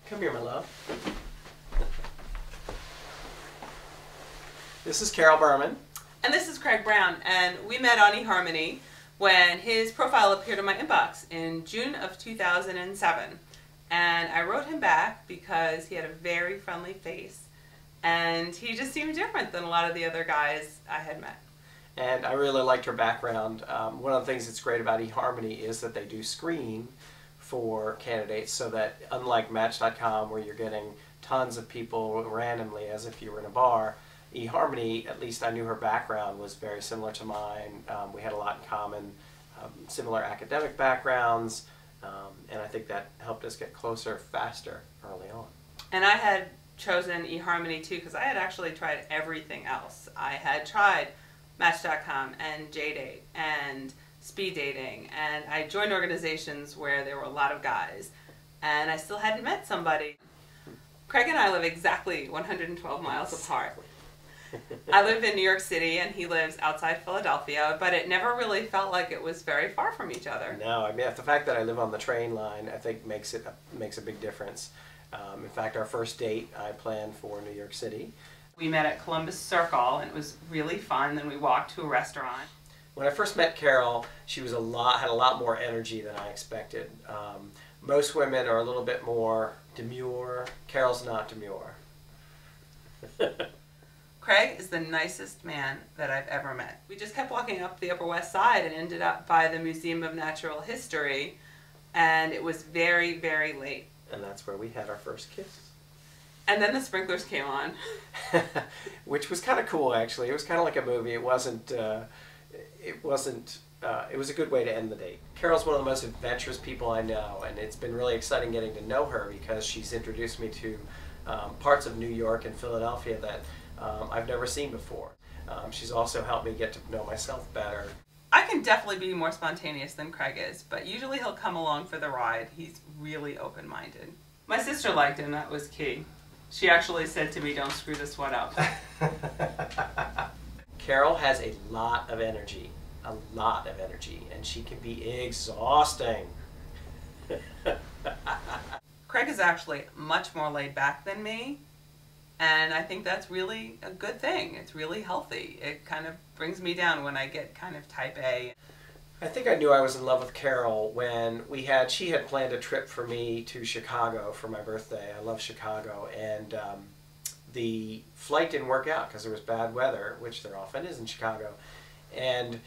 Come here, my love. This is Carol Berman. And this is Craig Brown, and we met on eHarmony when his profile appeared in my inbox in June of 2007. And I wrote him back because he had a very friendly face, and he just seemed different than a lot of the other guys I had met. And I really liked her background. One of the things that's great about eHarmony is that they do screen for candidates, so that unlike Match.com where you're getting tons of people randomly as if you were in a bar, eHarmony, at least I knew her background was very similar to mine. We had a lot in common, similar academic backgrounds, and I think that helped us get closer faster early on. And I had chosen eHarmony too because I had actually tried everything else. I had tried Match.com and JDate and speed dating, and I joined organizations where there were a lot of guys, and I still hadn't met somebody. Craig and I live exactly 112 miles apart. I live in New York City and he lives outside Philadelphia, but it never really felt like it was very far from each other. No, I mean, the fact that I live on the train line, I think makes a big difference. In fact, our first date I planned for New York City. We met at Columbus Circle and it was really fun. Then we walked to a restaurant. When I first met Carol, she was had a lot more energy than I expected. Most women are a little bit more demure. Carol's not demure. Craig is the nicest man that I've ever met. We just kept walking up the Upper West Side and ended up by the Museum of Natural History, and it was very, very late. And that's where we had our first kiss. And then the sprinklers came on. Which was kind of cool, actually. It was kind of like a movie. It was a good way to end the date. Carol's one of the most adventurous people I know, and it's been really exciting getting to know her because she's introduced me to parts of New York and Philadelphia that I've never seen before. She's also helped me get to know myself better. I can definitely be more spontaneous than Craig is, but usually he'll come along for the ride. He's really open-minded. My sister liked him, that was key. She actually said to me, "Don't screw this one up." Carol has a lot of energy, and she can be exhausting. Craig is actually much more laid back than me, and I think that's really a good thing. It's really healthy. It kind of brings me down when I get kind of type A. I think I knew I was in love with Carol when she had planned a trip for me to Chicago for my birthday. I love Chicago, and the flight didn't work out because there was bad weather, which there often is in Chicago, and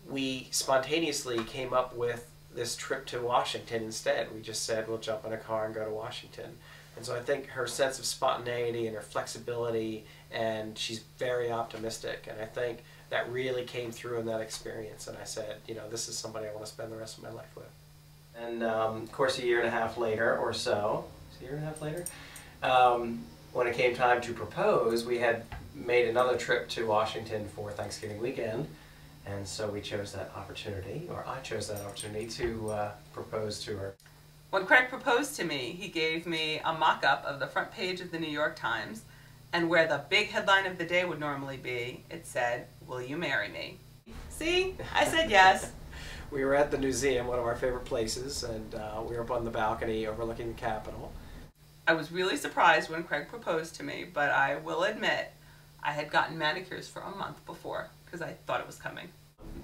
we spontaneously came up with this trip to Washington instead. We just said we'll jump in a car and go to Washington. And so I think her sense of spontaneity and her flexibility, and she's very optimistic, and I think that really came through in that experience. And I said, you know, this is somebody I want to spend the rest of my life with. And of course, a year and a half later or so, when it came time to propose, we had made another trip to Washington for Thanksgiving weekend. And so we chose that opportunity, or I chose that opportunity to propose to her. When Craig proposed to me, he gave me a mock-up of the front page of the New York Times, and where the big headline of the day would normally be, it said, "Will you marry me?" See? I said yes. We were at the museum, one of our favorite places, and we were up on the balcony overlooking the Capitol. I was really surprised when Craig proposed to me, but I will admit I had gotten manicures for a month before because I thought it was coming.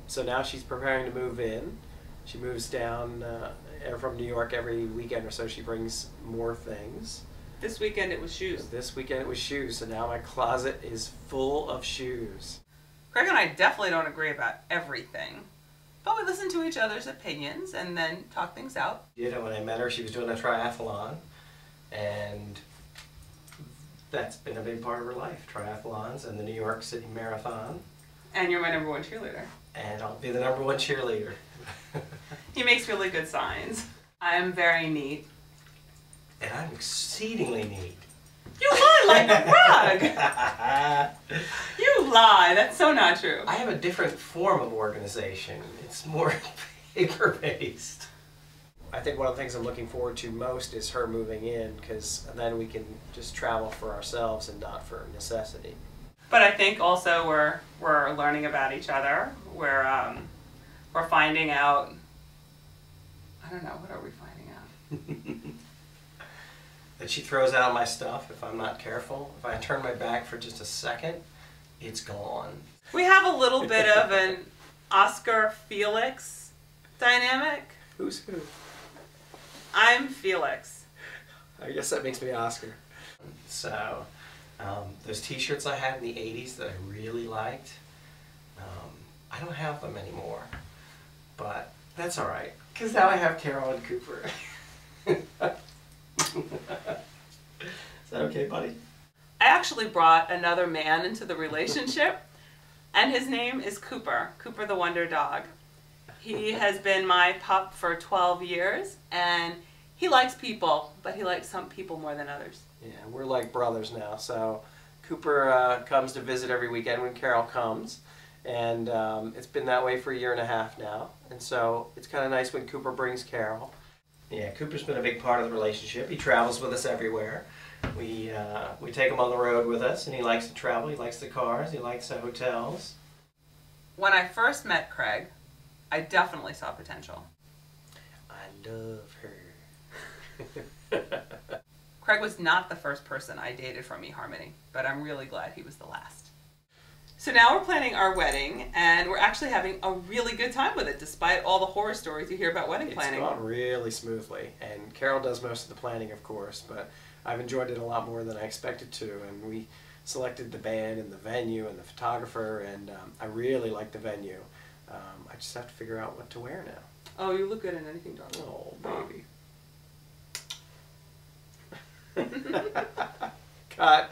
So now she's preparing to move in. She moves down from New York every weekend or so. She brings more things. This weekend it was shoes. This weekend it was shoes, so now my closet is full of shoes. Craig and I definitely don't agree about everything, but we listen to each other's opinions and then talk things out. You know, when I met her, she was doing a triathlon, and that's been a big part of her life, triathlons and the New York City Marathon. And you're my #1 cheerleader. And I'll be the #1 cheerleader. He makes really good signs. I'm very neat. And I'm exceedingly neat. You lie like a rug! You lie, that's so not true. I have a different form of organization. It's more paper-based. I think one of the things I'm looking forward to most is her moving in, because then we can just travel for ourselves and not for necessity. But I think also we're learning about each other. We're finding out. I don't know. What are we finding out? that she throws out my stuff if I'm not careful. If I turn my back for just a second, it's gone. We have a little bit of an Oscar Felix dynamic. Who's who? I'm Felix. I guess that makes me Oscar. So, those t-shirts I had in the 80s that I really liked, I don't have them anymore. But that's alright, because now I have Carol and Cooper. Is that okay, buddy? I actually brought another man into the relationship, and his name is Cooper. Cooper the Wonder Dog. He has been my pup for 12 years, and he likes people, but he likes some people more than others. Yeah, we're like brothers now. So Cooper comes to visit every weekend when Carol comes, and it's been that way for 1.5 years now. And so it's kind of nice when Cooper brings Carol. Yeah, Cooper's been a big part of the relationship. He travels with us everywhere. We take him on the road with us, and he likes to travel. He likes the cars. He likes the hotels. When I first met Craig, I definitely saw potential. I love her. Craig was not the first person I dated from eHarmony, but I'm really glad he was the last. So now we're planning our wedding, and we're actually having a really good time with it, despite all the horror stories you hear about wedding planning. It's gone really smoothly, and Carol does most of the planning, of course, but I've enjoyed it a lot more than I expected to, and we selected the band and the venue and the photographer, and I really like the venue. I just have to figure out what to wear now. Oh, you look good in anything, darling. Oh, baby. Cut.